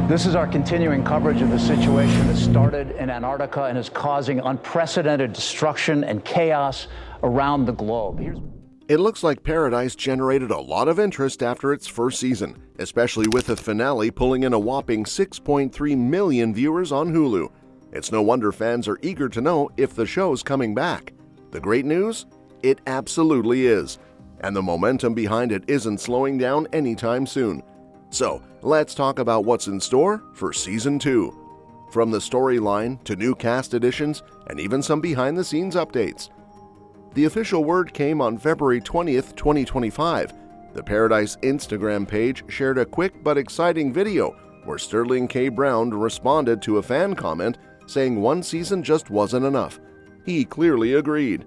This is our continuing coverage of the situation that started in Antarctica and is causing unprecedented destruction and chaos around the globe. It looks like Paradise generated a lot of interest after its first season, especially with the finale pulling in a whopping 6.3 million viewers on Hulu. It's no wonder fans are eager to know if the show's coming back. The great news? It absolutely is. And the momentum behind it isn't slowing down anytime soon. So, let's talk about what's in store for Season 2. From the storyline to new cast additions and even some behind-the-scenes updates. The official word came on February 20th, 2025. The Paradise Instagram page shared a quick but exciting video where Sterling K. Brown responded to a fan comment saying one season just wasn't enough. He clearly agreed.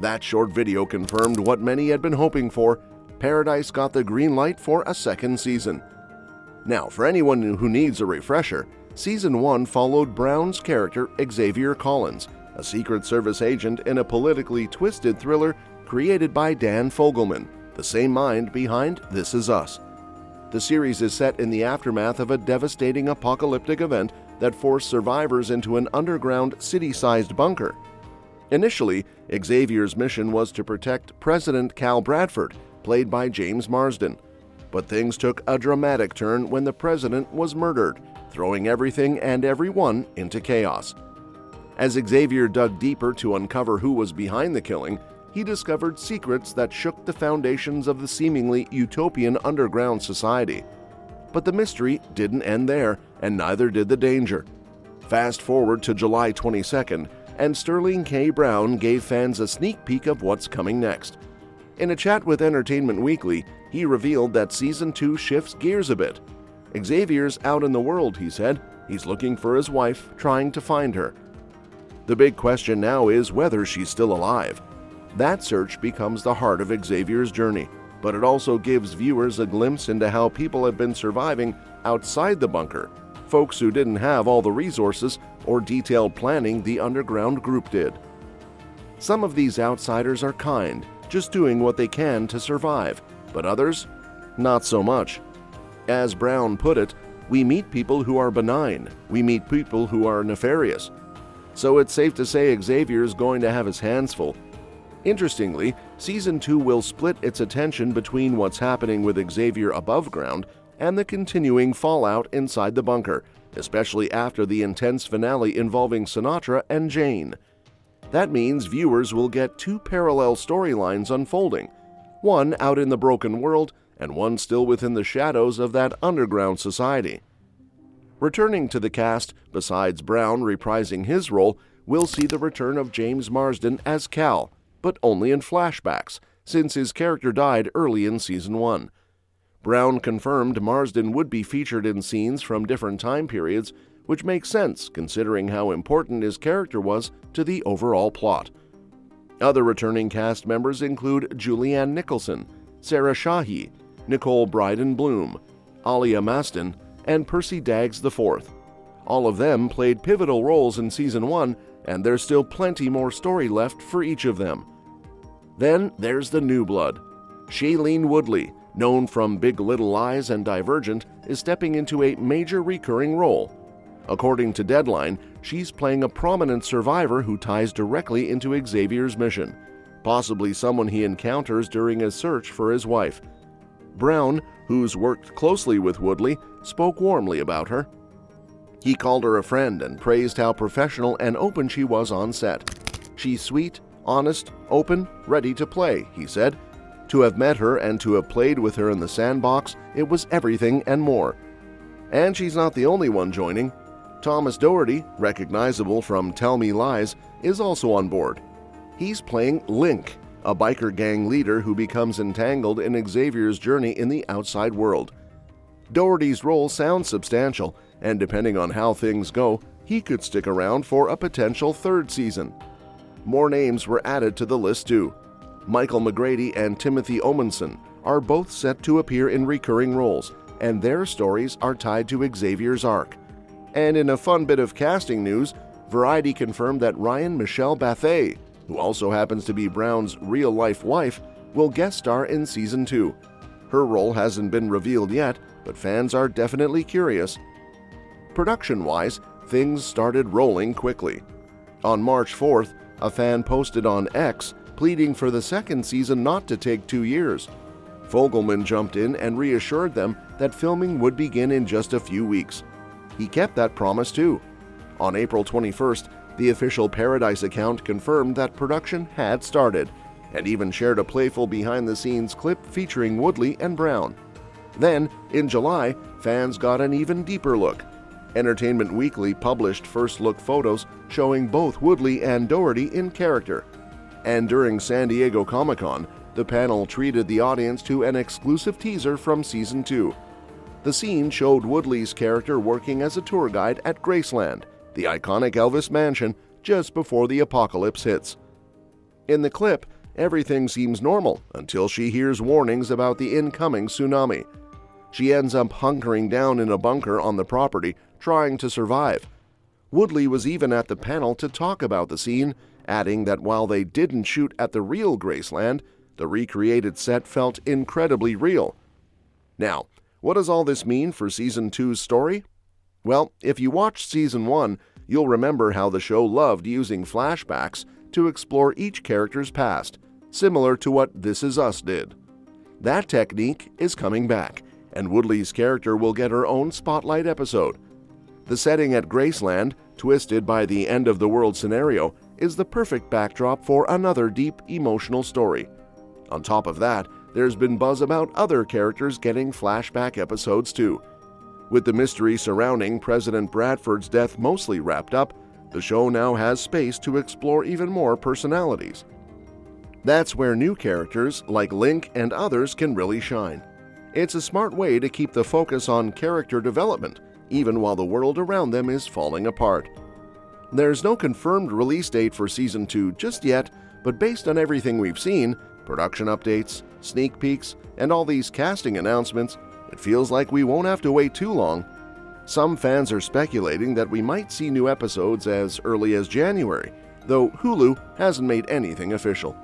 That short video confirmed what many had been hoping for. Paradise got the green light for a second season. Now, for anyone who needs a refresher, Season 1 followed Brown's character Xavier Collins, a Secret Service agent in a politically twisted thriller created by Dan Fogelman, the same mind behind This Is Us. The series is set in the aftermath of a devastating apocalyptic event that forced survivors into an underground city-sized bunker. Initially, Xavier's mission was to protect President Cal Bradford, played by James Marsden. But things took a dramatic turn when the president was murdered, throwing everything and everyone into chaos. As Xavier dug deeper to uncover who was behind the killing, he discovered secrets that shook the foundations of the seemingly utopian underground society. But the mystery didn't end there, and neither did the danger. Fast forward to July 22nd, and Sterling K. Brown gave fans a sneak peek of what's coming next. In a chat with Entertainment Weekly, he revealed that Season 2 shifts gears a bit. Xavier's out in the world, he said. He's looking for his wife, trying to find her. The big question now is whether she's still alive. That search becomes the heart of Xavier's journey, but it also gives viewers a glimpse into how people have been surviving outside the bunker, folks who didn't have all the resources or detailed planning the underground group did. Some of these outsiders are kind, just doing what they can to survive, but others, not so much. As Brown put it, we meet people who are benign, we meet people who are nefarious. So it's safe to say Xavier's going to have his hands full. Interestingly, Season 2 will split its attention between what's happening with Xavier above ground and the continuing fallout inside the bunker, especially after the intense finale involving Sinatra and Jane. That means viewers will get two parallel storylines unfolding, one out in the broken world and one still within the shadows of that underground society. Returning to the cast, besides Brown reprising his role, we'll see the return of James Marsden as Cal, but only in flashbacks, since his character died early in Season 1. Brown confirmed Marsden would be featured in scenes from different time periods, which makes sense considering how important his character was to the overall plot. Other returning cast members include Julianne Nicholson, Sarah Shahi, Nicole Bryden-Bloom, Alia Mastin, and Percy Daggs IV. All of them played pivotal roles in Season 1, and there's still plenty more story left for each of them. Then there's the new blood. Shailene Woodley, known from Big Little Lies and Divergent, is stepping into a major recurring role. According to Deadline, she's playing a prominent survivor who ties directly into Xavier's mission, possibly someone he encounters during his search for his wife. Brown, who's worked closely with Woodley, spoke warmly about her. He called her a friend and praised how professional and open she was on set. She's sweet, honest, open, ready to play, he said. To have met her and to have played with her in the sandbox, it was everything and more. And she's not the only one joining. Thomas Doherty, recognizable from Tell Me Lies, is also on board. He's playing Link, a biker gang leader who becomes entangled in Xavier's journey in the outside world. Doherty's role sounds substantial, and depending on how things go, he could stick around for a potential third season. More names were added to the list too. Michael McGrady and Timothy Omenson are both set to appear in recurring roles, and their stories are tied to Xavier's arc. And in a fun bit of casting news, Variety confirmed that Ryan Michelle Bathay, who also happens to be Brown's real-life wife, will guest star in Season 2. Her role hasn't been revealed yet, but fans are definitely curious. production-wise, things started rolling quickly. On March 4th, a fan posted on X pleading for the second season not to take 2 years. Fogelman jumped in and reassured them that filming would begin in just a few weeks. He kept that promise too. On April 21st, the official Paradise account confirmed that production had started, and even shared a playful behind-the-scenes clip featuring Woodley and Brown. Then, in July, fans got an even deeper look. Entertainment Weekly published first-look photos showing both Woodley and Doherty in character. And during San Diego Comic-Con, the panel treated the audience to an exclusive teaser from Season 2. The scene showed Woodley's character working as a tour guide at Graceland, the iconic Elvis mansion, just before the apocalypse hits. In the clip, everything seems normal until she hears warnings about the incoming tsunami. She ends up hunkering down in a bunker on the property, trying to survive. Woodley was even at the panel to talk about the scene, adding that while they didn't shoot at the real Graceland, the recreated set felt incredibly real. Now, what does all this mean for Season 2's story? Well, if you watched Season 1, you'll remember how the show loved using flashbacks to explore each character's past, similar to what This Is Us did. That technique is coming back, and Woodley's character will get her own spotlight episode. The setting at Graceland, twisted by the end-of-the-world scenario, is the perfect backdrop for another deep, emotional story. On top of that, there's been buzz about other characters getting flashback episodes too. With the mystery surrounding President Bradford's death mostly wrapped up, the show now has space to explore even more personalities. That's where new characters like Link and others can really shine. It's a smart way to keep the focus on character development, even while the world around them is falling apart. There's no confirmed release date for Season 2 just yet, but based on everything we've seen, production updates, sneak peeks, and all these casting announcements, it feels like we won't have to wait too long. Some fans are speculating that we might see new episodes as early as January, though Hulu hasn't made anything official.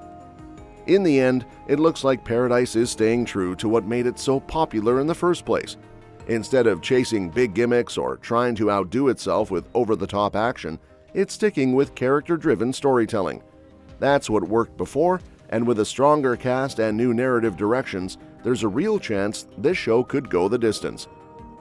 In the end, it looks like Paradise is staying true to what made it so popular in the first place. Instead of chasing big gimmicks or trying to outdo itself with over-the-top action, it's sticking with character-driven storytelling. That's what worked before, and with a stronger cast and new narrative directions, there's a real chance this show could go the distance.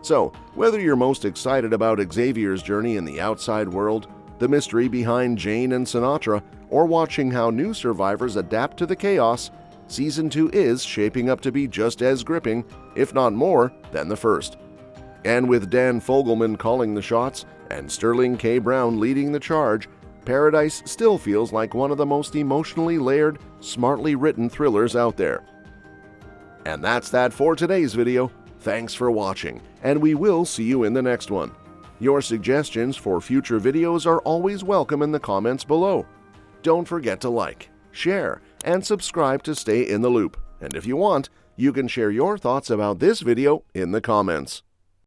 So, whether you're most excited about Xavier's journey in the outside world, the mystery behind Jane and Sinatra, or watching how new survivors adapt to the chaos, Season 2 is shaping up to be just as gripping, if not more, than the first. And with Dan Fogelman calling the shots and Sterling K. Brown leading the charge, Paradise still feels like one of the most emotionally layered, smartly written thrillers out there. And that's that for today's video. Thanks for watching, and we will see you in the next one. Your suggestions for future videos are always welcome in the comments below. Don't forget to like, share, and subscribe to stay in the loop. And if you want, you can share your thoughts about this video in the comments.